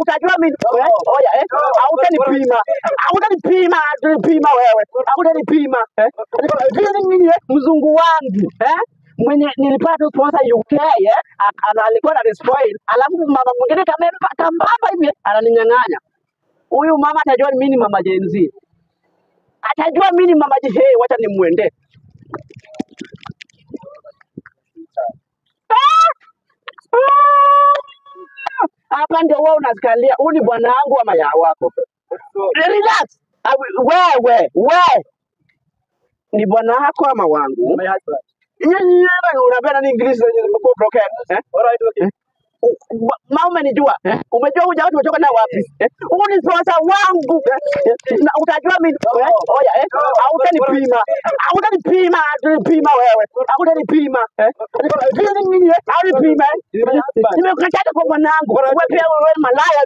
utajua mimi oya hautanipima. Pima wewe. Hautanipima. Mimi mzungu wangu mwenye nilipata sponsor UK alikuwa na despoil, alafu mama mwingine kambaba hivi ananinyang'anya. Huyu mama atajua mimi ni mama Jenzi. Atajua mimi ni mama Jenzi. Hey, wacha nimuende. Hapa ndio wewe unasikalia. Huyu ni bwana wangu ama ya wako? Relax. Wewe. Ni bwana wako ama wangu? My husband. Unapenda ni English nimekuwa broken. Alright, okay. Mama umenijua? Umejua huyu jamaa tumetoka naye wapi? Huyu ni sponsor wangu. Na utajua mimi oya hautanipima. Pima wewe. Hautanipima. Nimekataza kwa mwanangu. Wewe pia wewe malaya.